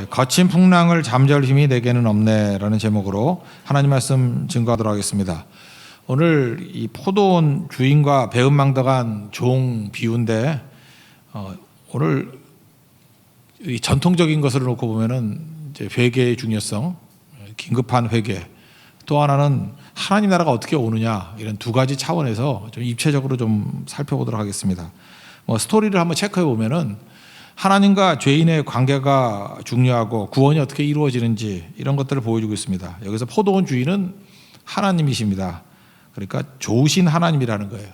거친 풍랑을 잠재울 힘이 내게는 없네라는 제목으로 하나님 말씀 증거하도록 하겠습니다. 오늘 이 포도원 주인과 배은망덕한 종 비유인데 오늘 이 전통적인 것을 놓고 보면은 이제 회개의 중요성, 긴급한 회개, 또 하나는 하나님 나라가 어떻게 오느냐, 이런 두 가지 차원에서 좀 입체적으로 좀 살펴보도록 하겠습니다. 스토리를 한번 체크해 보면은 하나님과 죄인의 관계가 중요하고 구원이 어떻게 이루어지는지 이런 것들을 보여주고 있습니다. 여기서 포도원 주인은 하나님이십니다. 그러니까 좋으신 하나님이라는 거예요.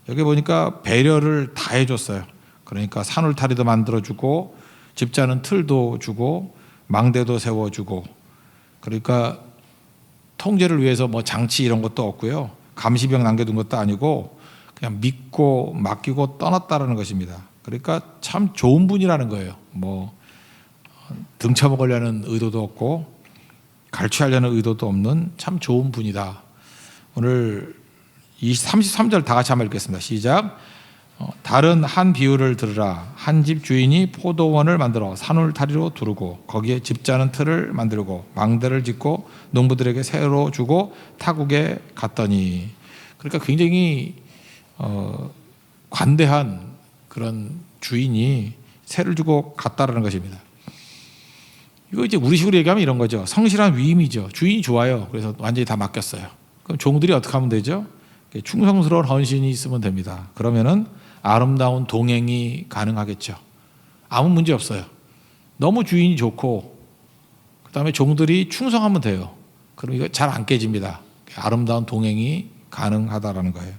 여기 보니까 배려를 다 해줬어요. 그러니까 산울타리도 만들어주고 집자는 틀도 주고 망대도 세워주고, 그러니까 통제를 위해서 뭐 장치 이런 것도 없고요, 감시병 남겨둔 것도 아니고 그냥 믿고 맡기고 떠났다라는 것입니다. 그러니까 참 좋은 분이라는 거예요. 등쳐먹으려는 의도도 없고 갈취하려는 의도도 없는 참 좋은 분이다. 오늘 이 33절 다 같이 한번 읽겠습니다. 시작. 다른 한 비유를 들으라. 한 집 주인이 포도원을 만들어 산울타리로 두르고 거기에 집자는 틀을 만들고 망대를 짓고 농부들에게 새로 주고 타국에 갔더니, 그러니까 굉장히 관대한 그런 주인이 새를 주고 갔다라는 것입니다. 이거 이제 우리식으로 얘기하면 이런 거죠. 성실한 위임이죠. 주인이 좋아요. 그래서 완전히 다 맡겼어요. 그럼 종들이 어떻게 하면 되죠? 충성스러운 헌신이 있으면 됩니다. 그러면은 아름다운 동행이 가능하겠죠. 아무 문제 없어요. 너무 주인이 좋고 그다음에 종들이 충성하면 돼요. 그럼 이거 잘 안 깨집니다. 아름다운 동행이 가능하다라는 거예요.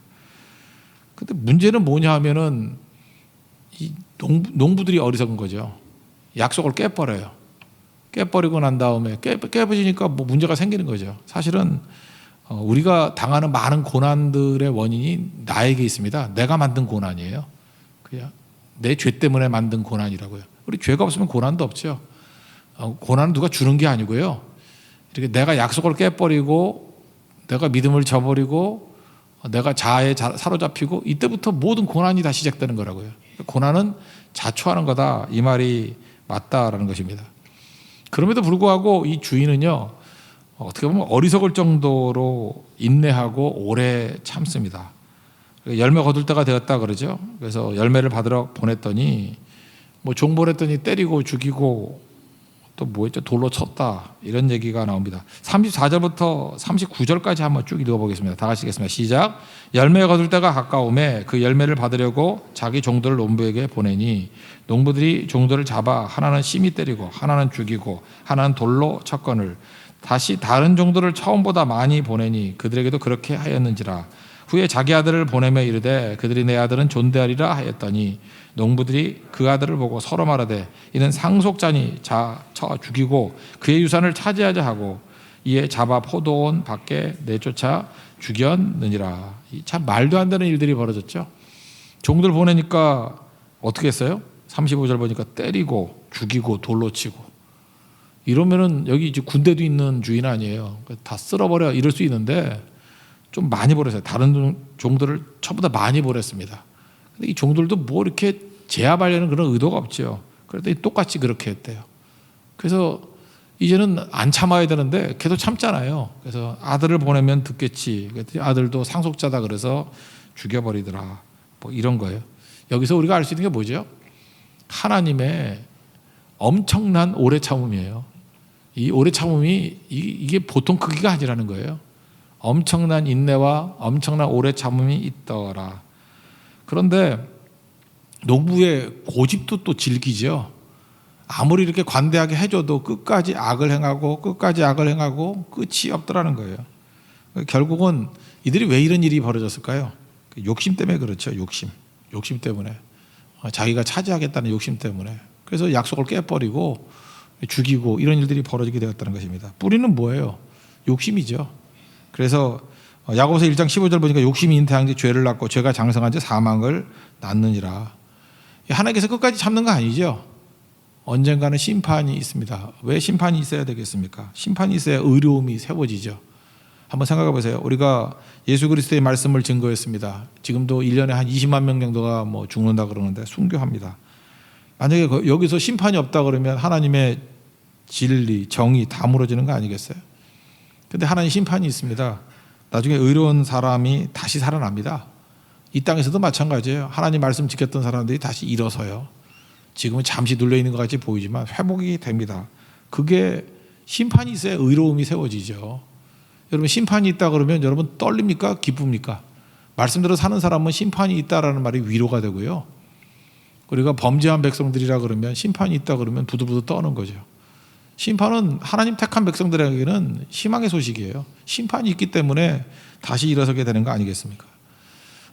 근데 문제는 뭐냐 하면은 이 농부들이 어리석은 거죠. 약속을 깨버려요. 깨버리고 난 다음에 깨버리니까 뭐 문제가 생기는 거죠. 사실은 우리가 당하는 많은 고난들의 원인이 나에게 있습니다. 내가 만든 고난이에요. 그냥 내 죄 때문에 만든 고난이라고요. 우리 죄가 없으면 고난도 없죠. 고난은 누가 주는 게 아니고요. 이렇게 내가 약속을 깨버리고 내가 믿음을 저버리고 내가 자아에 사로잡히고 이때부터 모든 고난이 다 시작되는 거라고요. 고난은 자초하는 거다, 이 말이 맞다라는 것입니다. 그럼에도 불구하고 이 주인은요, 어떻게 보면 어리석을 정도로 인내하고 오래 참습니다. 열매 거둘 때가 되었다 그러죠. 그래서 열매를 받으러 보냈더니 종 보냈더니 때리고 죽이고 또 뭐 했죠? 돌로 쳤다, 이런 얘기가 나옵니다. 34절부터 39절까지 한번 쭉 읽어보겠습니다. 다 같이 읽겠습니다. 시작. 열매 거둘 때가 가까움에 그 열매를 받으려고 자기 종들을 농부에게 보내니 농부들이 종들을 잡아 하나는 심히 때리고 하나는 죽이고 하나는 돌로 쳤거늘 다시 다른 종들을 처음보다 많이 보내니 그들에게도 그렇게 하였는지라. 후에 자기 아들을 보내며 이르되 그들이 내 아들은 존대하리라 하였더니 농부들이 그 아들을 보고 서로 말하되 이는 상속자니 쳐 죽이고 그의 유산을 차지하자 하고 이에 잡아 포도원 밖에 내쫓아 죽였느니라. 참 말도 안 되는 일들이 벌어졌죠. 종들 보내니까 어떻게 했어요? 35절 보니까 때리고 죽이고 돌로 치고. 이러면은 여기 이제 군대도 있는 주인 아니에요. 다 쓸어버려 이럴 수 있는데 좀 많이 보냈어요. 다른 종들을 전부 다 많이 보냈습니다. 근데 이 종들도 뭐 이렇게 제압하려는 그런 의도가 없죠. 그랬더니 똑같이 그렇게 했대요. 그래서 이제는 안 참아야 되는데 계속 참잖아요. 그래서 아들을 보내면 듣겠지. 그랬더니 아들도 상속자다 그래서 죽여버리더라. 뭐 이런 거예요. 여기서 우리가 알 수 있는 게 뭐죠? 하나님의 엄청난 오래 참음이에요. 이 오래 참음이 이게 보통 크기가 아니라는 거예요. 엄청난 인내와 엄청난 오래 참음이 있더라. 그런데 농부의 고집도 또 질기죠. 아무리 이렇게 관대하게 해줘도 끝까지 악을 행하고 끝까지 악을 행하고 끝이 없더라는 거예요. 결국은 이들이 왜 이런 일이 벌어졌을까요? 욕심 때문에 그렇죠. 욕심 때문에, 자기가 차지하겠다는 욕심 때문에. 그래서 약속을 깨버리고 죽이고 이런 일들이 벌어지게 되었다는 것입니다. 뿌리는 뭐예요? 욕심이죠. 그래서 야고보서 1장 15절 보니까 욕심이 잉태한 지 죄를 낳고 죄가 장성한 지 사망을 낳느니라. 하나님께서 끝까지 참는 거 아니죠. 언젠가는 심판이 있습니다. 왜 심판이 있어야 되겠습니까? 심판이 있어야 의로움이 세워지죠. 한번 생각해 보세요. 우리가 예수 그리스도의 말씀을 증거했습니다. 지금도 1년에 한 20만 명 정도가 죽는다 그러는데 순교합니다. 만약에 여기서 심판이 없다 그러면 하나님의 진리, 정의 다 무너지는 거 아니겠어요? 근데 하나님 심판이 있습니다. 나중에 의로운 사람이 다시 살아납니다. 이 땅에서도 마찬가지예요. 하나님 말씀 지켰던 사람들이 다시 일어서요. 지금은 잠시 눌려있는 것 같이 보이지만 회복이 됩니다. 그게 심판이 있어야 의로움이 세워지죠. 여러분 심판이 있다 그러면 여러분 떨립니까? 기쁩니까? 말씀대로 사는 사람은 심판이 있다라는 말이 위로가 되고요. 우리가 범죄한 백성들이라 그러면 심판이 있다 그러면 부들부들 떠는 거죠. 심판은 하나님 택한 백성들에게는 희망의 소식이에요. 심판이 있기 때문에 다시 일어서게 되는 거 아니겠습니까?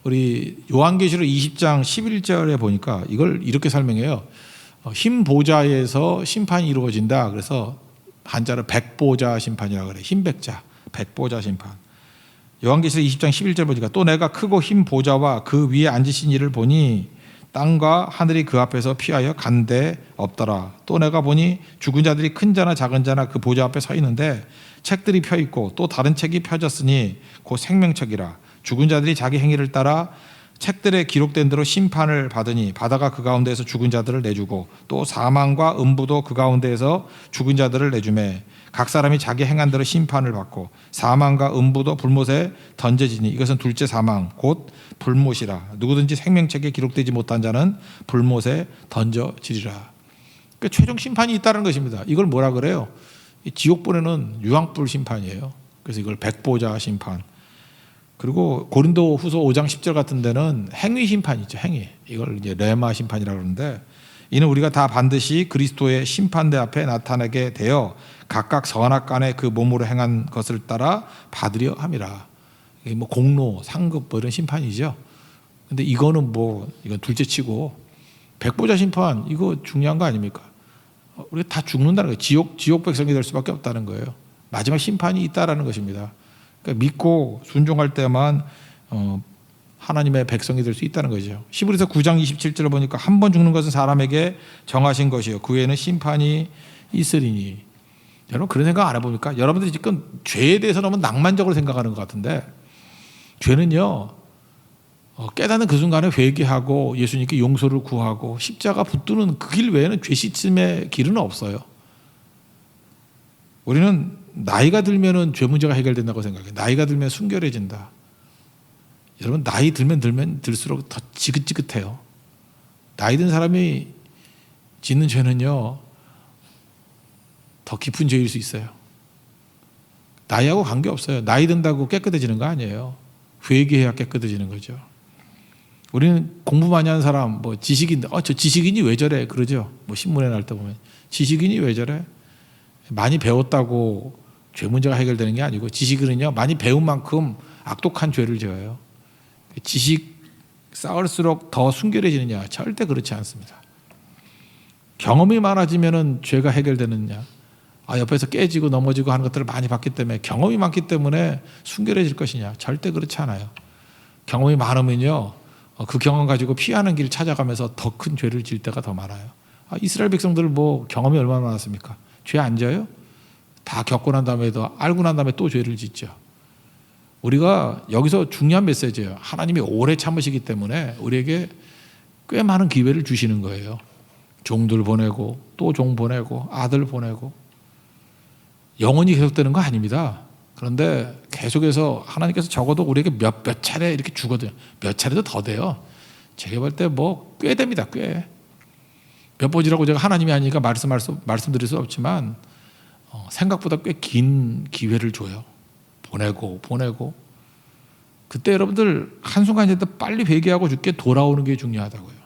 우리 요한계시록 20장 11절에 보니까 이걸 이렇게 설명해요. 흰 보좌에서 심판이 이루어진다. 그래서 한자로 백보자 심판이라고 그래요. 흰백자, 백보자 심판. 요한계시록 20장 11절 보니까 또 내가 크고 흰 보좌와 그 위에 앉으신 이를 보니 땅과 하늘이 그 앞에서 피하여 간데 없더라. 또 내가 보니 죽은 자들이 큰 자나 작은 자나 그 보좌 앞에 서 있는데 책들이 펴 있고 또 다른 책이 펴졌으니 곧 생명책이라. 죽은 자들이 자기 행위를 따라 책들에 기록된 대로 심판을 받으니 바다가 그 가운데에서 죽은 자들을 내주고 또 사망과 음부도 그 가운데에서 죽은 자들을 내주매 각 사람이 자기 행한 대로 심판을 받고 사망과 음부도 불못에 던져지니 이것은 둘째 사망 곧 불못이라. 누구든지 생명책에 기록되지 못한 자는 불못에 던져지리라. 그러니까 최종 심판이 있다는 것입니다. 이걸 뭐라 그래요? 지옥 보내는 유황불 심판이에요. 그래서 이걸 백보자 심판. 그리고 고린도 후서 5장 10절 같은 데는 행위 심판이 있죠. 행위. 이걸 이제 레마 심판이라고 그러는데 이는 우리가 다 반드시 그리스도의 심판대 앞에 나타나게 되어 각각 선악간에 그 몸으로 행한 것을 따라 받으려 함이라. 이게 뭐 공로, 상급 뭐 이런 심판이죠. 근데 이거는 이건 둘째치고 백보자 심판 이거 중요한 거 아닙니까? 우리가 다 죽는다는 거예요. 지옥 백성이 될 수밖에 없다는 거예요. 마지막 심판이 있다라는 것입니다. 그러니까 믿고 순종할 때만 하나님의 백성이 될 수 있다는 거죠. 히브리서 9장 27절을 보니까 한 번 죽는 것은 사람에게 정하신 것이요 그 외에는 심판이 있으리니. 여러분 그런 생각 안 해봅니까? 여러분들이 지금 죄에 대해서 너무 낭만적으로 생각하는 것 같은데 죄는요 깨닫는 그 순간에 회개하고 예수님께 용서를 구하고 십자가 붙드는 그 길 외에는 죄 씻음의 길은 없어요. 우리는 나이가 들면은 죄 문제가 해결된다고 생각해요. 나이가 들면 순결해진다. 여러분 나이 들면 들수록 더 지긋지긋해요. 나이 든 사람이 짓는 죄는요 더 깊은 죄일 수 있어요. 나이하고 관계없어요. 나이 든다고 깨끗해지는 거 아니에요. 회개해야 깨끗해지는 거죠. 우리는 공부 많이 하는 사람 지식인데 저 지식인이 왜 저래 그러죠. 신문에 날 때 보면 지식인이 왜 저래? 많이 배웠다고 죄 문제가 해결되는 게 아니고 지식은요 많이 배운 만큼 악독한 죄를 지어요. 지식 쌓을수록 더 순결해지느냐? 절대 그렇지 않습니다. 경험이 많아지면은 죄가 해결되느냐? 옆에서 깨지고 넘어지고 하는 것들을 많이 봤기 때문에 경험이 많기 때문에 순결해질 것이냐? 절대 그렇지 않아요. 경험이 많으면요 그 경험 가지고 피하는 길을 찾아가면서 더 큰 죄를 지을 때가 더 많아요. 이스라엘 백성들 경험이 얼마나 많았습니까? 죄 안 져요? 다 겪고 난 다음에도 알고 난 다음에 또 죄를 짓죠. 우리가 여기서 중요한 메시지예요. 하나님이 오래 참으시기 때문에 우리에게 꽤 많은 기회를 주시는 거예요. 종들 보내고 또 종 보내고 아들 보내고 영원히 계속되는 거 아닙니다. 그런데 계속해서 하나님께서 적어도 우리에게 몇 차례 이렇게 주거든요. 몇 차례도 더 돼요. 제가 볼 때 꽤 됩니다. 꽤. 몇 번이라고 제가 하나님이 아니니까 말씀드릴 수 없지만 생각보다 꽤 긴 기회를 줘요. 보내고 그때 여러분들 한순간이라도 빨리 회개하고 죽게 돌아오는 게 중요하다고요.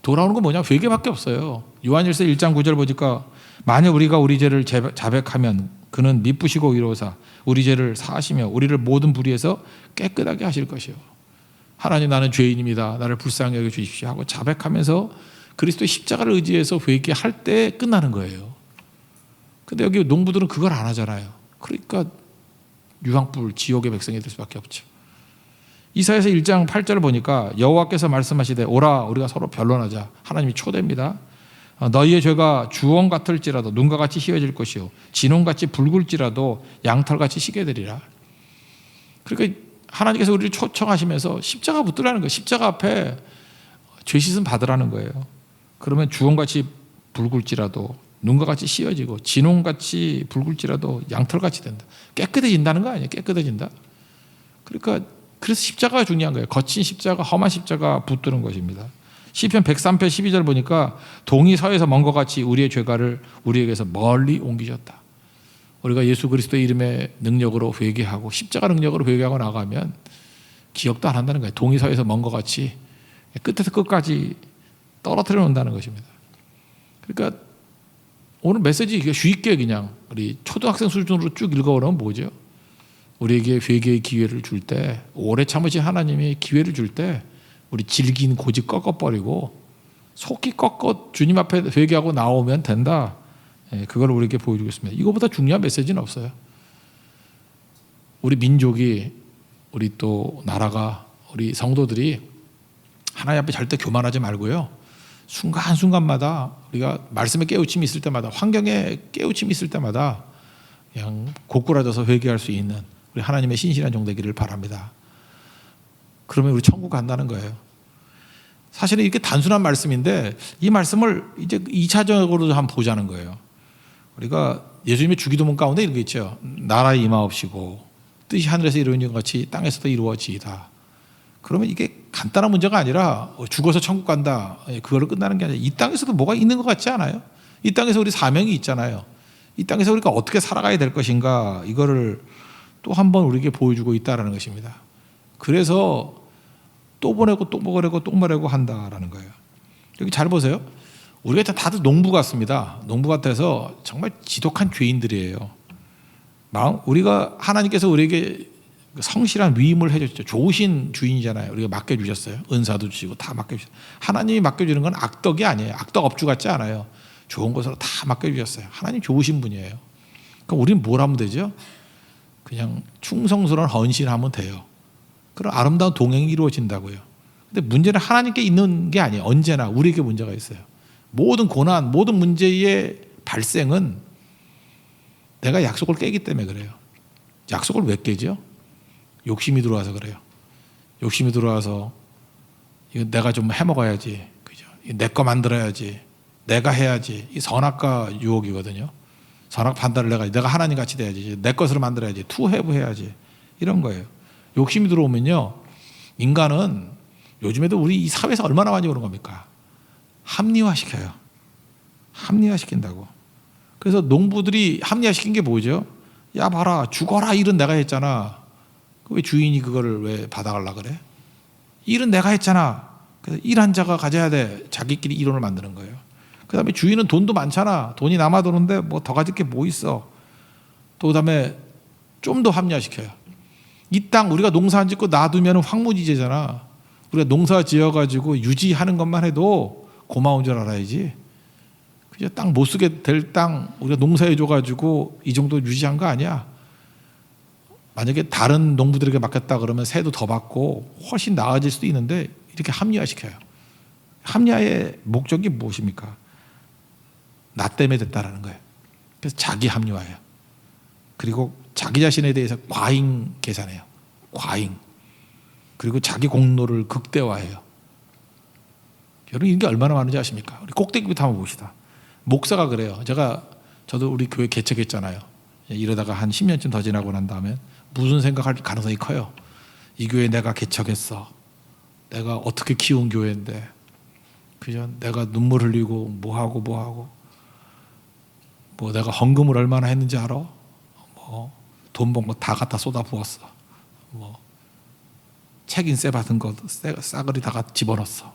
돌아오는 건 뭐냐? 회개밖에 없어요. 요한일서 1장 9절 보니까 만약 우리가 우리 죄를 자백하면 그는 미쁘시고 의로우사 우리 죄를 사하시며 우리를 모든 불의에서 깨끗하게 하실 것이요. 하나님 나는 죄인입니다. 나를 불쌍히 여겨 주십시오 하고 자백하면서 그리스도의 십자가를 의지해서 회개할 때 끝나는 거예요. 근데 여기 농부들은 그걸 안 하잖아요. 그러니까 유황불 지옥의 백성이 될 수밖에 없죠. 이사야서 1장 8절을 보니까 여호와께서 말씀하시되 오라 우리가 서로 변론하자. 하나님이 초대입니다. 너희의 죄가 주홍 같을지라도 눈과 같이 희어질 것이요 진홍같이 붉을지라도 양털같이 시게 되리라. 그러니까 하나님께서 우리를 초청하시면서 십자가 붙들라는 거예요. 십자가 앞에 죄 씻음 받으라는 거예요. 그러면 주홍같이 붉을지라도 눈과 같이 씌어지고 진홍같이 붉을지라도 양털같이 된다. 깨끗해진다는 거 아니에요. 깨끗해진다. 그러니까 그래서 십자가가 중요한 거예요. 거친 십자가, 험한 십자가 붙드는 것입니다. 시편 103편 12절 보니까 동이 서에서 먼 것 같이 우리의 죄가를 우리에게서 멀리 옮기셨다. 우리가 예수 그리스도의 이름의 능력으로 회개하고 십자가 능력으로 회개하고 나가면 기억도 안 한다는 거예요. 동이 서에서 먼 것 같이 끝에서 끝까지 떨어뜨려 놓는다는 것입니다. 그러니까 오늘 메시지 쉽게 그냥 우리 초등학생 수준으로 쭉 읽어보면 뭐죠? 우리에게 회개의 기회를 줄 때, 오래 참으신 하나님이 기회를 줄 때 우리 질긴 고집 꺾어버리고 속히 꺾어 주님 앞에 회개하고 나오면 된다. 그걸 우리에게 보여주고 있습니다. 이거보다 중요한 메시지는 없어요. 우리 민족이, 우리 또 나라가, 우리 성도들이 하나님 앞에 절대 교만하지 말고요. 순간순간마다 우리가 말씀에 깨우침이 있을 때마다, 환경에 깨우침이 있을 때마다 그냥 고꾸라져서 회개할 수 있는 우리 하나님의 신실한 종 되기를 바랍니다. 그러면 우리 천국 간다는 거예요. 사실은 이렇게 단순한 말씀인데 이 말씀을 이제 2차적으로도 한번 보자는 거예요. 우리가 예수님의 주기도문 가운데 이런 게 있죠. 나라의 임하옵시고 뜻이 하늘에서 이루어진 것 같이 땅에서도 이루어지이다. 그러면 이게 간단한 문제가 아니라 죽어서 천국 간다. 그걸로 끝나는 게 아니라 이 땅에서도 뭐가 있는 것 같지 않아요? 이 땅에서 우리 사명이 있잖아요. 이 땅에서 우리가 어떻게 살아가야 될 것인가, 이거를 또 한 번 우리에게 보여주고 있다는 것입니다. 그래서 또 보내고 또 보내고 또 보내고 한다라는 거예요. 여기 잘 보세요. 우리가 다들 농부 같습니다. 농부 같아서 정말 지독한 죄인들이에요. 우리가 하나님께서 우리에게 성실한 위임을 해줬죠. 좋으신 주인이잖아요. 우리가 맡겨주셨어요. 은사도 주시고 다 맡겨주셨어요. 하나님이 맡겨주는 건 악덕이 아니에요. 악덕 업주 같지 않아요. 좋은 것으로 다 맡겨주셨어요. 하나님 좋으신 분이에요. 그럼 우리는 뭘 하면 되죠? 그냥 충성스러운 헌신하면 돼요. 그럼 아름다운 동행이 이루어진다고요. 근데 문제는 하나님께 있는 게 아니에요. 언제나 우리에게 문제가 있어요. 모든 고난, 모든 문제의 발생은 내가 약속을 깨기 때문에 그래요. 약속을 왜 깨죠? 욕심이 들어와서 그래요. 욕심이 들어와서 이거 내가 좀 해먹어야지, 그죠? 내 거 만들어야지, 내가 해야지. 이 선악과 유혹이거든요. 선악 판단을 내가 하나님 같이 돼야지, 내 것으로 만들어야지, 투 해부 해야지, 이런 거예요. 욕심이 들어오면요, 인간은 요즘에도 우리 이 사회에서 얼마나 많이 그런 겁니까? 합리화시켜요. 합리화시킨다고. 그래서 농부들이 합리화시킨 게 뭐죠? 야 봐라, 죽어라 일은 내가 했잖아. 왜 주인이 그거를 왜 받아가려고 그래? 일은 내가 했잖아. 그래서 일한 자가 가져야 돼. 자기끼리 이론을 만드는 거예요. 그 다음에 주인은 돈도 많잖아. 돈이 남아도는데 뭐 더 가질 게 뭐 있어. 또 그 다음에 좀 더 합리화시켜요. 이 땅 우리가 농사 안 짓고 놔두면 황무지제잖아. 우리가 농사 지어가지고 유지하는 것만 해도 고마운 줄 알아야지. 그죠? 땅 못 쓰게 될 땅 우리가 농사해줘가지고 이 정도 유지한 거 아니야. 만약에 다른 농부들에게 맡겼다 그러면 세도 더 받고 훨씬 나아질 수도 있는데 이렇게 합리화시켜요. 합리화의 목적이 무엇입니까? 나 때문에 됐다라는 거예요. 그래서 자기 합리화예요. 그리고 자기 자신에 대해서 과잉 계산해요. 과잉. 그리고 자기 공로를 극대화해요. 여러분 이게 얼마나 많은지 아십니까? 우리 꼭대기부터 한번 봅시다. 목사가 그래요. 저도 우리 교회 개척했잖아요. 이러다가 한 10년쯤 더 지나고 난 다음에 무슨 생각할 가능성이 커요. 이 교회 내가 개척했어. 내가 어떻게 키운 교회인데, 그죠? 내가 눈물 흘리고 뭐하고 뭐 내가 헌금을 얼마나 했는지 알아? 뭐 돈 번 거 다 갖다 쏟아 부었어. 뭐 책임세 받은 거 싸그리 다 집어넣었어.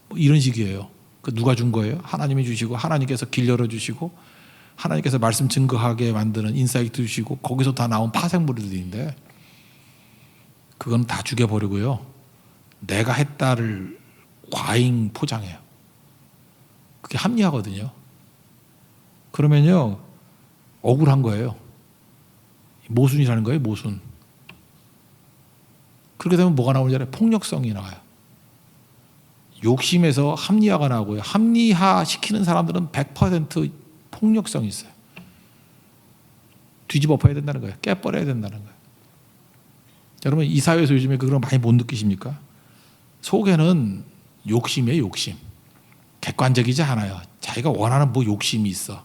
뭐 이런 식이에요. 그 누가 준 거예요? 하나님이 주시고 하나님께서 길 열어주시고 하나님께서 말씀 증거하게 만드는 인사이트 주시고 거기서 다 나온 파생물들인데 그건 다 죽여버리고요. 내가 했다를 과잉 포장해요. 그게 합리화거든요. 그러면요 억울한 거예요. 모순이라는 거예요. 모순. 그렇게 되면 뭐가 나오는지 알아요? 폭력성이 나와요. 욕심에서 합리화가 나오고요. 합리화시키는 사람들은 100% 폭력성이 있어요. 뒤집어 엎어야 된다는 거예요. 깨버려야 된다는 거예요. 여러분 이 사회에서 요즘에 그런 거 많이 못 느끼십니까? 속에는 욕심이에요. 욕심. 객관적이지 않아요. 자기가 원하는 뭐 욕심이 있어.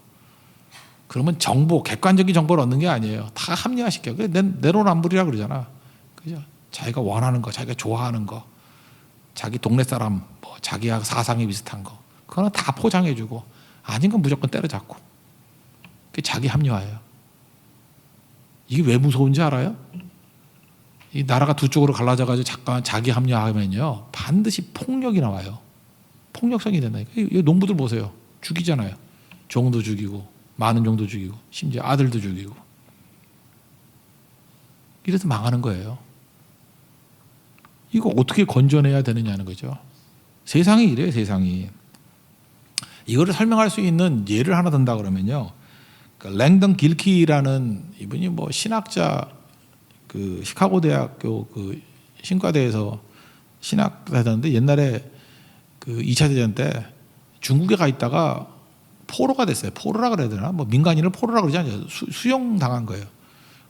그러면 정보, 객관적인 정보를 얻는 게 아니에요. 다 합리화시켜. 내로남불이라 그러잖아. 그죠? 자기가 원하는 거, 자기가 좋아하는 거, 자기 동네 사람, 뭐 자기와 사상이 비슷한 거, 그거는 다 포장해주고 아닌 건 무조건 때려잡고. 그게 자기 합리화예요. 이게 왜 무서운지 알아요? 이 나라가 두 쪽으로 갈라져가지고 잠깐 자기 합리화하면요 반드시 폭력이 나와요. 폭력성이 된다니까. 이 농부들 보세요. 죽이잖아요. 종도 죽이고 많은 종도 죽이고 심지어 아들도 죽이고. 이래서 망하는 거예요. 이거 어떻게 건져내야 되느냐는 거죠. 세상이 이래요. 세상이. 이거를 설명할 수 있는 예를 하나 든다 그러면요, 랭던 길키라는 이분이 뭐 신학자, 그 시카고 대학교 그 신과대에서 신학하셨는데 옛날에 그 2차 대전 때 중국에 가 있다가 포로가 됐어요. 포로라 그래야 되나? 뭐 민간인을 포로라 그러지 않아요. 수용 당한 거예요.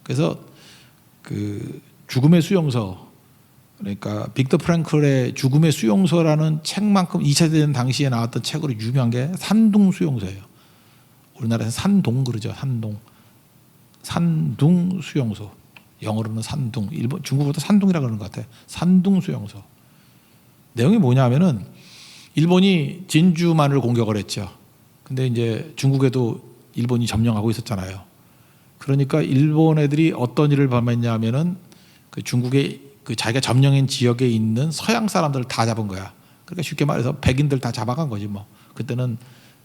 그래서 그 죽음의 수용소, 그러니까 빅터 프랭클의 죽음의 수용소라는 책만큼 2차 대전 당시에 나왔던 책으로 유명한 게 산둥 수용소예요. 우리나라에서 산동 그러죠. 산둥 수용소. 영어로는 산둥. 일본, 중국어도 산둥이라 그러는 것 같아요. 산둥 수용소. 내용이 뭐냐면은 일본이 진주만을 공격을 했죠. 근데 이제 중국에도 일본이 점령하고 있었잖아요. 그러니까 일본 애들이 어떤 일을 범했냐면은 그 중국의 그 자기가 점령한 지역에 있는 서양 사람들을 다 잡은 거야. 그러니까 쉽게 말해서 백인들 다 잡아간 거지 뭐. 그때는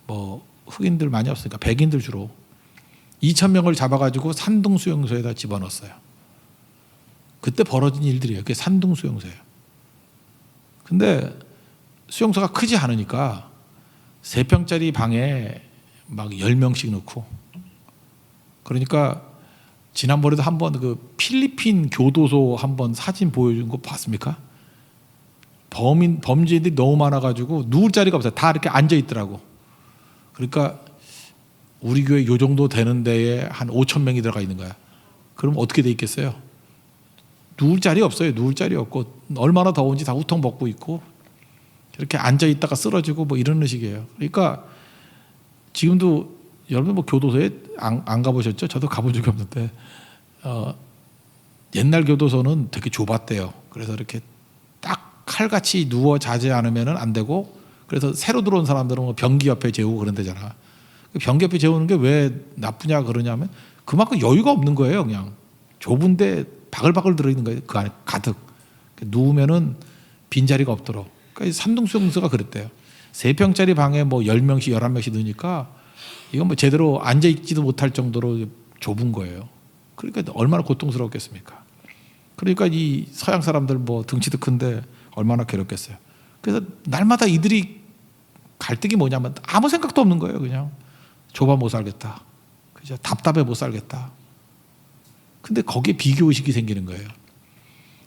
뭐 흑인들 많이 없으니까 백인들 주로 2,000명을 잡아가지고 산둥 수용소에다 집어넣었어요. 그때 벌어진 일들이에요. 그게 산둥 수용소예요. 근데 수용소가 크지 않으니까 3평짜리 방에 막 10명씩 넣고, 그러니까 지난번에도 한번 그 필리핀 교도소 한번 사진 보여준 거 봤습니까? 범죄들이 너무 많아가지고 누울 자리가 없어요. 다 이렇게 앉아 있더라고. 그러니까 우리 교회 요 정도 되는 데에 한 5,000명이 들어가 있는 거야. 그럼 어떻게 돼 있겠어요? 누울 자리 없어요. 누울 자리 없고 얼마나 더운지 다 우통 벗고 있고 이렇게 앉아 있다가 쓰러지고 뭐 이런 식이에요. 그러니까 지금도 여러분 뭐 교도소에 안 가보셨죠? 저도 가본 적이 없는데 옛날 교도소는 되게 좁았대요. 그래서 이렇게 딱 칼같이 누워 자지 않으면 안 되고, 그래서 새로 들어온 사람들은 뭐 변기 옆에 재우고 그런 데잖아. 변기 옆에 재우는 게 왜 나쁘냐 그러냐면 그만큼 여유가 없는 거예요. 그냥 좁은데 바글바글 들어있는 거예요. 그 안에 가득. 누우면은 빈자리가 없도록. 그러니까 산둥수용소가 그랬대요. 3평짜리 방에 뭐 10명씩 11명씩 넣으니까 이건 뭐 제대로 앉아있지도 못할 정도로 좁은 거예요. 그러니까 얼마나 고통스럽겠습니까? 그러니까 이 서양 사람들 뭐 등치도 큰데 얼마나 괴롭겠어요. 그래서 날마다 이들이 갈등이 뭐냐면 아무 생각도 없는 거예요. 그냥 좁아 못 살겠다. 그죠? 답답해 못 살겠다. 근데 거기에 비교의식이 생기는 거예요.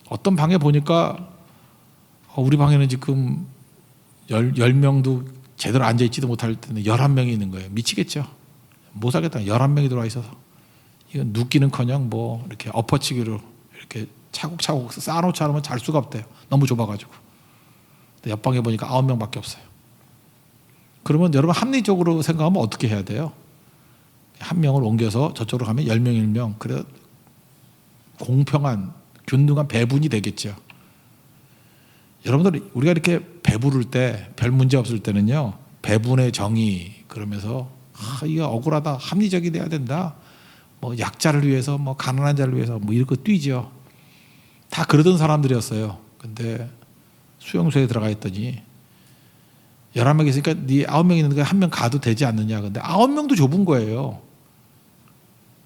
어떤 방에 보니까 우리 방에는 지금 10명도 제대로 앉아있지도 못할 텐데 11명이 있는 거예요. 미치겠죠. 못 살겠다. 11명이 들어와 있어서. 이건 눕기는커녕 뭐 이렇게 엎어치기로 이렇게 차곡차곡 쌓아놓지 않으면 잘 수가 없대요. 너무 좁아가지고. 근데 옆방에 보니까 9명밖에 없어요. 그러면 여러분 합리적으로 생각하면 어떻게 해야 돼요? 한 명을 옮겨서 저쪽으로 가면 10명, 1명. 그래 공평한 균등한 배분이 되겠죠. 여러분들 우리가 이렇게 배부를 때 별 문제 없을 때는요, 배분의 정의 그러면서 이게 억울하다, 합리적이 돼야 된다, 뭐 약자를 위해서 뭐 가난한 자를 위해서 뭐 이런 거 뛰죠. 다 그러던 사람들이었어요. 근데 수용소에 들어가 있더니 11명 있으니까 네 9명 있는데 1명 가도 되지 않느냐. 근데 9명도 좁은 거예요.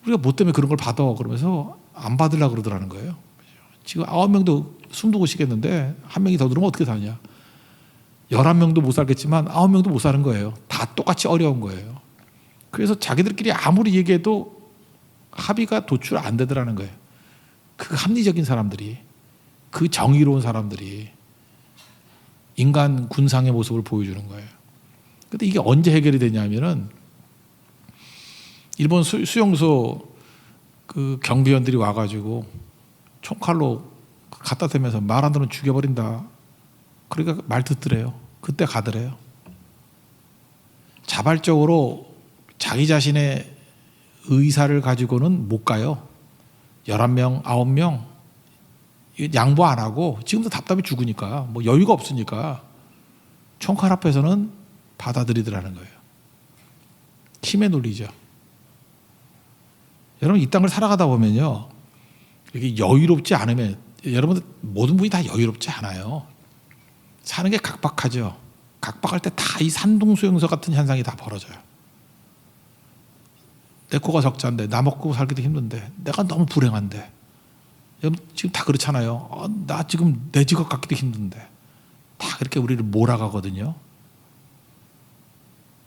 우리가 뭐 때문에 그런 걸 받아 그러면서 안 받으려고 그러더라는 거예요. 지금 9명도 숨도 못 쉬겠는데 1명이 더 들어오면 어떻게 사냐. 11명도 못 살겠지만 9명도 못 사는 거예요. 다 똑같이 어려운 거예요. 그래서 자기들끼리 아무리 얘기해도 합의가 도출 안 되더라는 거예요. 그 합리적인 사람들이, 그 정의로운 사람들이 인간 군상의 모습을 보여주는 거예요. 근데 이게 언제 해결이 되냐면은 일본 수용소 그 경비원들이 와가지고 총칼로 갖다 대면서 말 안 들으면 죽여버린다. 그러니까 말 듣더래요. 그때 가더래요. 자발적으로 자기 자신의 의사를 가지고는 못 가요. 11명, 9명 양보 안 하고 지금도 답답해 죽으니까 뭐 여유가 없으니까 총칼 앞에서는 받아들이더라는 거예요. 힘의 논리죠. 여러분 이 땅을 살아가다 보면요, 이렇게 여유롭지 않으면 여러분들 모든 분이 다 여유롭지 않아요. 사는 게 각박하죠. 각박할 때 다 이 산동수용소 같은 현상이 다 벌어져요. 내 코가 적자인데 나 먹고 살기도 힘든데 내가 너무 불행한데 여러분 지금 다 그렇잖아요. 나 지금 내 직업 갖기도 힘든데 다 그렇게 우리를 몰아가거든요.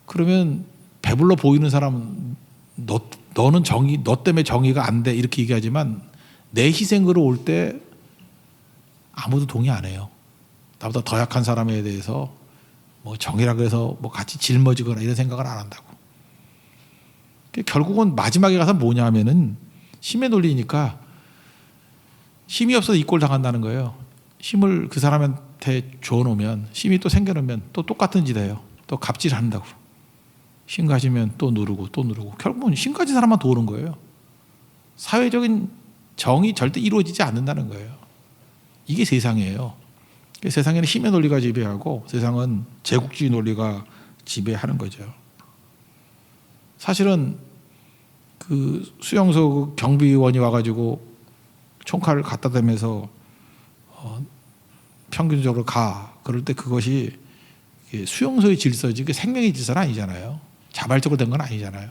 그러면 배불러 보이는 사람은 너는 정의, 너 때문에 정의가 안 돼 이렇게 얘기하지만 내 희생으로 올 때 아무도 동의 안 해요. 나보다 더 약한 사람에 대해서 뭐 정의라고 해서 뭐 같이 짊어지거나 이런 생각을 안 한다고. 결국은 마지막에 가서 뭐냐 하면은 힘의 논리니까 힘이 없어서 이 꼴 당한다는 거예요. 힘을 그 사람한테 줘놓으면 힘이 또 생겨나면 또 똑같은 짓 해요. 또 갑질한다고. 힘 가지면 또 누르고 또 누르고 결국은 힘 가진 사람만 도는 거예요. 사회적인 정이 절대 이루어지지 않는다는 거예요. 이게 세상이에요. 세상에는 힘의 논리가 지배하고 세상은 제국주의 논리가 지배하는 거죠. 사실은 그 수용소 경비원이 와가지고 총칼을 갖다 대면서 평균적으로 가 그럴 때 그것이 수용소의 질서지 그 생명의 질서는 아니잖아요. 자발적으로 된 건 아니잖아요.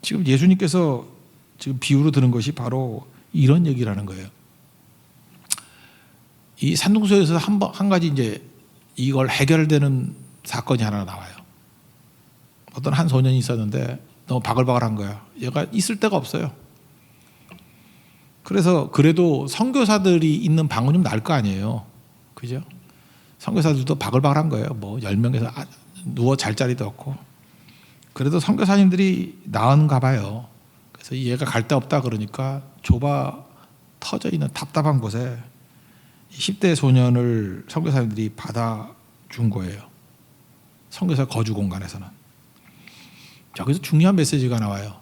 지금 예수님께서 지금 비유로 드는 것이 바로 이런 얘기를 하는 거예요. 이 산동소에서 한 가지 이제 이걸 해결되는 사건이 하나 나와요. 어떤 한 소년이 있었는데 너무 바글바글한 거야. 얘가 있을 데가 없어요. 그래서 그래도 선교사들이 있는 방은 좀 나을 거 아니에요. 그죠? 선교사들도 바글바글한 거예요. 뭐 10명에서 누워 잘 자리도 없고. 그래도 선교사님들이 나은가 봐요. 그래서 얘가 갈 데 없다 그러니까 좁아 터져 있는 답답한 곳에 10대 소년을 선교사님들이 받아준 거예요. 선교사 거주 공간에서는. 여기서 중요한 메시지가 나와요.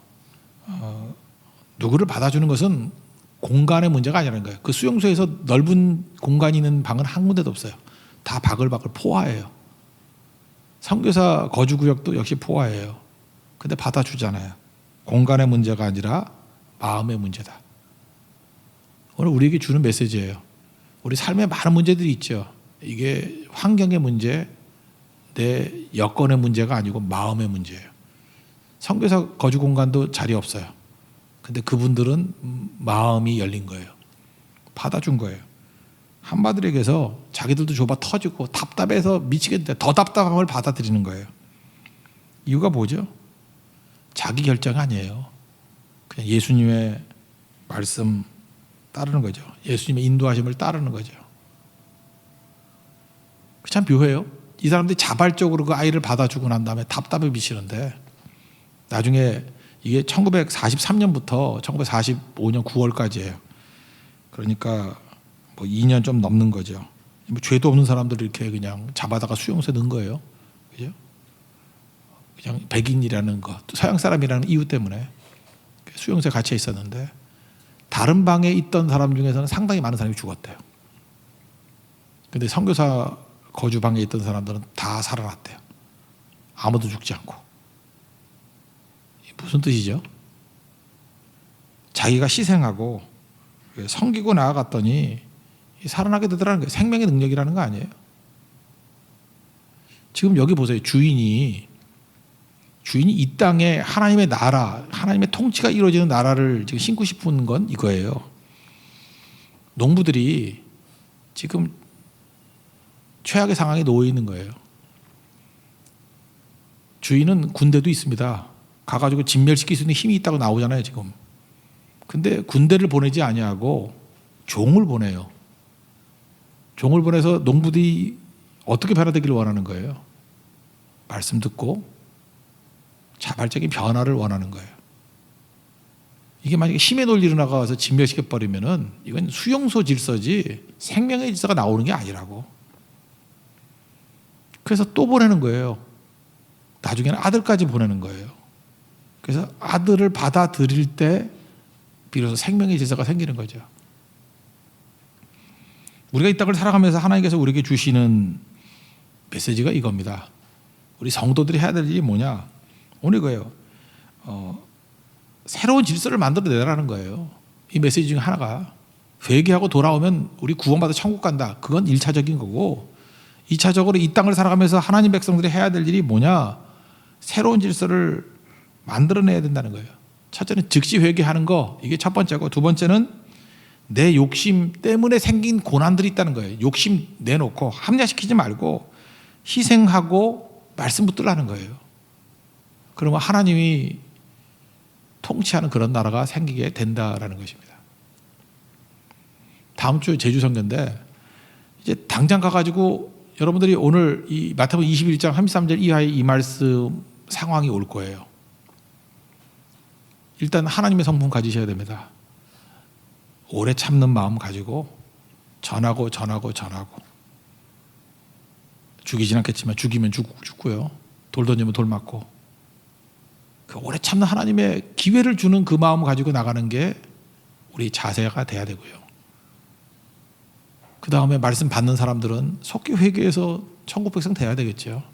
누구를 받아주는 것은 공간의 문제가 아니라는 거예요. 그 수용소에서 넓은 공간이 있는 방은 한 군데도 없어요. 다 바글바글 포화예요. 선교사 거주구역도 역시 포화예요. 근데 받아주잖아요. 공간의 문제가 아니라 마음의 문제다. 오늘 우리에게 주는 메시지예요. 우리 삶에 많은 문제들이 있죠. 이게 환경의 문제, 내 여건의 문제가 아니고 마음의 문제예요. 선교사 거주 공간도 자리 없어요. 근데 그분들은 마음이 열린 거예요. 받아준 거예요. 한마디로 얘기해서 자기들도 좁아 터지고 답답해서 미치겠는데 더 답답함을 받아들이는 거예요. 이유가 뭐죠? 자기 결정 아니에요. 그냥 예수님의 말씀 따르는 거죠. 예수님의 인도하심을 따르는 거죠. 참 묘해요. 이 사람들이 자발적으로 그 아이를 받아주고 난 다음에 답답해 미치는데 나중에 이게 1943년부터 1945년 9월까지예요. 그러니까 뭐 2년 좀 넘는 거죠. 뭐 죄도 없는 사람들을 이렇게 그냥 잡아다가 수용소에 넣은 거예요. 그죠? 그냥 백인이라는 것, 서양 사람이라는 이유 때문에 수용소에 갇혀 있었는데 다른 방에 있던 사람 중에서는 상당히 많은 사람이 죽었대요. 근데 선교사 거주방에 있던 사람들은 다 살아났대요. 아무도 죽지 않고. 무슨 뜻이죠? 자기가 희생하고 섬기고 나아갔더니 살아나게 되더라는 거예요. 생명의 능력이라는 거 아니에요? 지금 여기 보세요. 주인이 이 땅에 하나님의 나라, 하나님의 통치가 이루어지는 나라를 지금 심고 싶은 건 이거예요. 농부들이 지금 최악의 상황에 놓여 있는 거예요. 주인은 군대도 있습니다. 가가지고 진멸시킬 수 있는 힘이 있다고 나오잖아요, 지금. 근데 군대를 보내지 아니하고 종을 보내요. 종을 보내서 농부들이 어떻게 변화되기를 원하는 거예요? 말씀 듣고 자발적인 변화를 원하는 거예요. 이게 만약에 힘의 논리로 나가서 진멸시켜버리면은 이건 수용소 질서지 생명의 질서가 나오는 게 아니라고. 그래서 또 보내는 거예요. 나중에는 아들까지 보내는 거예요. 그래서 아들을 받아들일 때 비로소 생명의 질서가 생기는 거죠. 우리가 이 땅을 살아가면서 하나님께서 우리에게 주시는 메시지가 이겁니다. 우리 성도들이 해야 될 일이 뭐냐? 오늘 이거예요. 새로운 질서를 만들어내라는 거예요. 이 메시지 중에 하나가 회개하고 돌아오면 우리 구원받아 천국 간다. 그건 1차적인 거고, 2차적으로 이 땅을 살아가면서 하나님 백성들이 해야 될 일이 뭐냐? 새로운 질서를 만들어내야 된다는 거예요. 첫째는 즉시 회개하는 거, 이게 첫 번째고, 두 번째는 내 욕심 때문에 생긴 고난들이 있다는 거예요. 욕심 내놓고 합리화시키지 말고 희생하고 말씀 붙들라는 거예요. 그러면 하나님이 통치하는 그런 나라가 생기게 된다라는 것입니다. 다음 주 제주 선교인데 이제 당장 가가지고 여러분들이 오늘 이 마태복음 21장 33절 이하의 이 말씀 상황이 올 거예요. 일단 하나님의 성품 가지셔야 됩니다. 오래 참는 마음 가지고 전하고 죽이진 않겠지만 죽이면 죽고요. 돌 던지면 돌 맞고, 그 오래 참는 하나님의 기회를 주는 그 마음 가지고 나가는 게 우리 자세가 돼야 되고요. 그 다음에 말씀 받는 사람들은 속히 회개해서 천국 백성 돼야 되겠죠.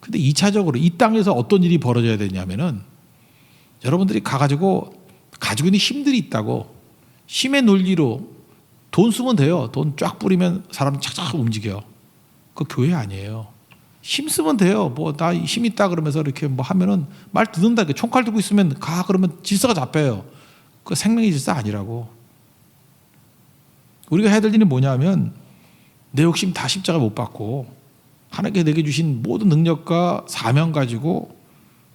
근데 2차적으로 이 땅에서 어떤 일이 벌어져야 되냐면은, 여러분들이 가지고 있는 힘들이 있다고 힘의 논리로 돈 쓰면 돼요. 돈 쫙 뿌리면 사람 착착 움직여. 그 교회 아니에요. 힘 쓰면 돼요. 뭐 나 힘 있다 그러면서 이렇게 뭐 하면은 말 듣는다. 이렇게 총칼 들고 있으면 가 그러면 질서가 잡혀요. 그 생명의 질서 아니라고. 우리가 해야 될 일은 뭐냐면, 내 욕심 다 십자가 못 받고 하나님께 내게 주신 모든 능력과 사명 가지고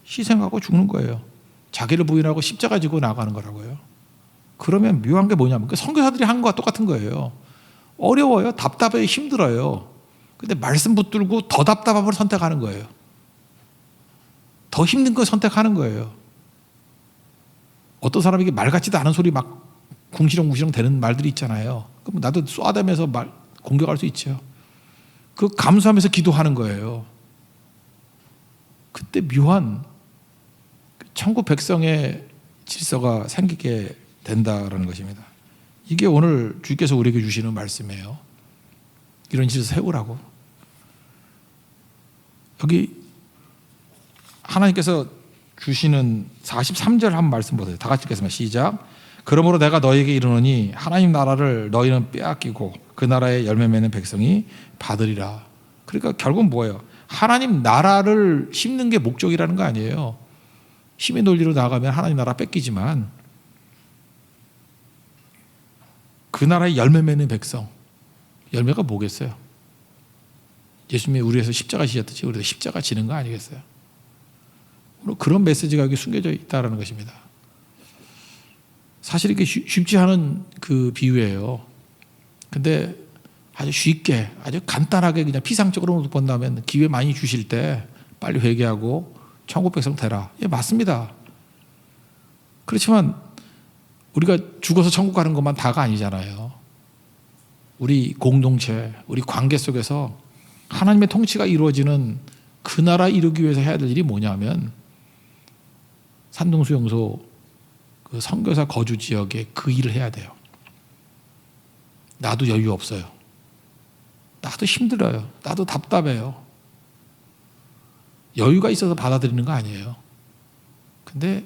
희생하고 죽는 거예요. 자기를 부인하고 십자가 지고 나가는 거라고요. 그러면 묘한 게 뭐냐면, 그 선교사들이 한 거와 똑같은 거예요. 어려워요. 답답해요. 힘들어요. 근데 말씀 붙들고 더 답답한 걸 선택하는 거예요. 더 힘든 걸 선택하는 거예요. 어떤 사람에게 말 같지도 않은 소리 막 궁시렁궁시렁 되는 말들이 있잖아요. 그럼 나도 쏘아대면서 공격할 수 있죠. 그 감수하면서 기도하는 거예요. 그때 묘한 천국 백성의 질서가 생기게 된다라는 것입니다. 이게 오늘 주께서 우리에게 주시는 말씀이에요. 이런 질서 세우라고. 여기 하나님께서 주시는 43절 한번 말씀 보세요. 다 같이 읽겠습니다. 시작. 그러므로 내가 너희에게 이르노니 하나님 나라를 너희는 빼앗기고 그 나라의 열매 맺는 백성이 받으리라. 그러니까 결국은 뭐예요? 하나님 나라를 심는 게 목적이라는 거 아니에요. 힘의 논리로 나가면 하나님 나라 뺏기지만, 그 나라의 열매 맺는 백성, 열매가 뭐겠어요? 예수님이 우리 위해서 십자가 지셨듯이 우리도 십자가 지는 거 아니겠어요? 그런 메시지가 여기 숨겨져 있다는 것입니다. 사실 이게 쉽지 않은 그 비유예요. 근데 아주 쉽게, 아주 간단하게 그냥 피상적으로 본다면, 기회 많이 주실 때 빨리 회개하고 천국 백성 되라. 예, 맞습니다. 그렇지만 우리가 죽어서 천국 가는 것만 다가 아니잖아요. 우리 공동체, 우리 관계 속에서 하나님의 통치가 이루어지는 그 나라 이루기 위해서 해야 될 일이 뭐냐면, 산동수용소 그 선교사 거주 지역에 그 일을 해야 돼요. 나도 여유 없어요. 나도 힘들어요. 나도 답답해요. 여유가 있어서 받아들이는 거 아니에요. 근데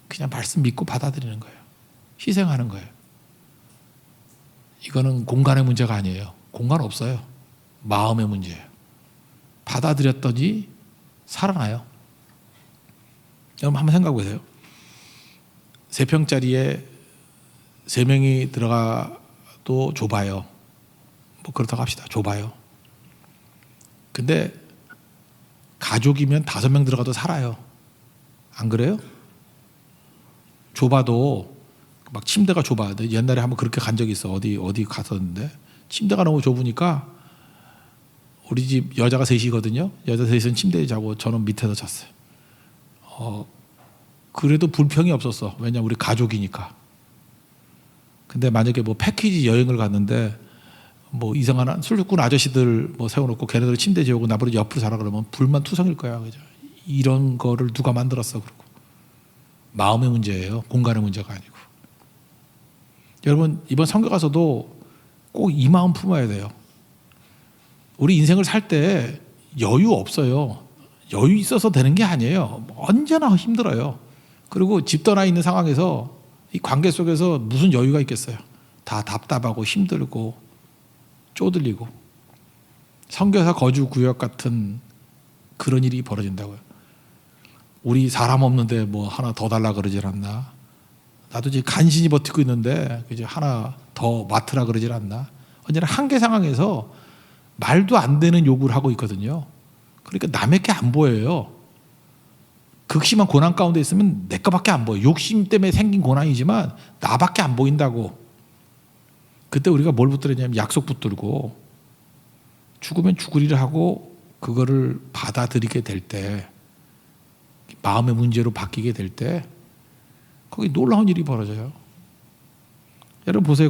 그냥 말씀 믿고 받아들이는 거예요. 희생하는 거예요. 이거는 공간의 문제가 아니에요. 공간 없어요. 마음의 문제예요. 받아들였더니 살아나요. 여러분 한번 생각해 보세요. 3평짜리에 3명이 들어가도 좁아요. 뭐 그렇다고 합시다. 좁아요. 근데 가족이면 5명 들어가도 살아요. 안 그래요? 좁아도 막 침대가 좁아. 옛날에 한번 그렇게 간 적이 있어. 어디 갔었는데 침대가 너무 좁으니까, 우리 집 여자가 셋이거든요. 여자 셋은 침대에 자고 저는 밑에서 잤어요. 그래도 불평이 없었어. 왜냐면 우리 가족이니까. 근데 만약에 뭐 패키지 여행을 갔는데 뭐 이상한 술꾼 아저씨들 뭐 세워놓고 걔네들 침대 재우고 나버리 옆으로 자라 그러면 불만 투성일 거야. 그죠? 이런 거를 누가 만들었어 그러고. 마음의 문제예요. 공간의 문제가 아니고. 여러분 이번 선교 가서도 꼭 이 마음 품어야 돼요. 우리 인생을 살 때 여유 없어요. 여유 있어서 되는 게 아니에요. 언제나 힘들어요. 그리고 집 떠나 있는 상황에서 이 관계 속에서 무슨 여유가 있겠어요. 다 답답하고 힘들고 쪼들리고. 선교사 거주 구역 같은 그런 일이 벌어진다고요. 우리 사람 없는데 뭐 하나 더 달라 그러질 않나. 나도 지금 간신히 버티고 있는데 이제 하나 더 맡으라 그러질 않나. 언제나 한계 상황에서 말도 안 되는 요구를 하고 있거든요. 그러니까 남의 게 안 보여요. 극심한 고난 가운데 있으면 내 거밖에 안 보여. 욕심 때문에 생긴 고난이지만 나밖에 안 보인다고. 그때 우리가 뭘 붙들었냐면 약속 붙들고 죽으면 죽으리라 하고 그거를 받아들이게 될 때, 마음의 문제로 바뀌게 될 때 거기 놀라운 일이 벌어져요. 여러분 보세요.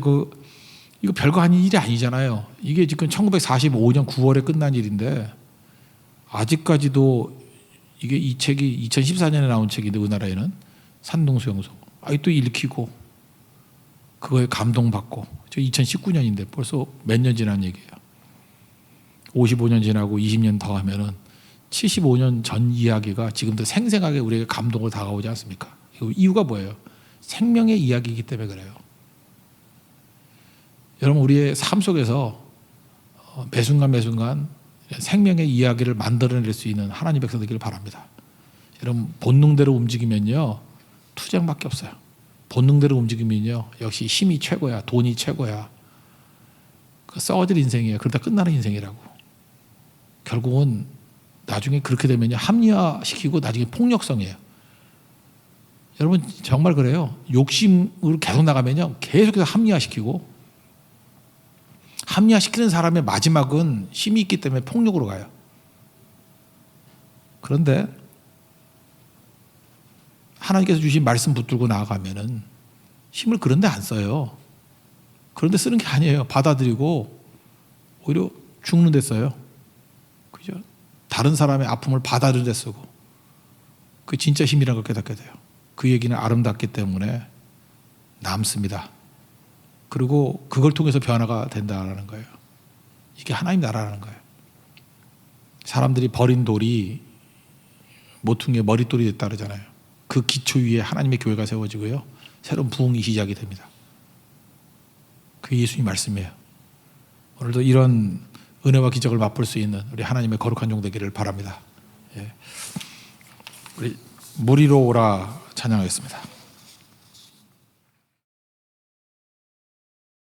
이거 별거 아닌 일이 아니잖아요. 이게 지금 1945년 9월에 끝난 일인데 아직까지도 이게 이 책이 2014년에 나온 책인데 우리나라에는 산동수용소 아직도 읽히고 그거에 감동받고. 저 2019년인데 벌써 몇 년 지난 얘기예요. 55년 지나고 20년 더 하면은 75년 전 이야기가 지금도 생생하게 우리에게 감동으로 다가오지 않습니까? 이유가 뭐예요? 생명의 이야기이기 때문에 그래요. 여러분 우리의 삶 속에서 매 순간 생명의 이야기를 만들어낼 수 있는 하나님 백성 되기를 바랍니다. 여러분 본능대로 움직이면요 투쟁밖에 없어요. 본능대로 움직이면요 역시 힘이 최고야, 돈이 최고야. 썩어질 인생이에요. 그러다 끝나는 인생이라고. 결국은 나중에 그렇게 되면요 합리화시키고 나중에 폭력성이에요. 여러분 정말 그래요. 욕심으로 계속 나가면요 계속해서 합리화시키고, 합리화시키는 사람의 마지막은 힘이 있기 때문에 폭력으로 가요. 그런데 하나님께서 주신 말씀 붙들고 나아가면은 힘을 그런 데 안 써요. 그런 데 쓰는 게 아니에요. 받아들이고 오히려 죽는 데 써요. 그죠? 다른 사람의 아픔을 받아들이는 데 쓰고. 그 진짜 힘이라는 걸 깨닫게 돼요. 그 얘기는 아름답기 때문에 남습니다. 그리고 그걸 통해서 변화가 된다는 거예요. 이게 하나님 나라라는 거예요. 사람들이 버린 돌이 모퉁이의 머릿돌이 됐다 그러잖아요. 그 기초 위에 하나님의 교회가 세워지고요 새로운 부흥이 시작이 됩니다. 그게 예수님 말씀이에요. 오늘도 이런 은혜와 기적을 맛볼 수 있는 우리 하나님의 거룩한 종 되기를 바랍니다. 예. 우리 무리로 오라 찬양하겠습니다.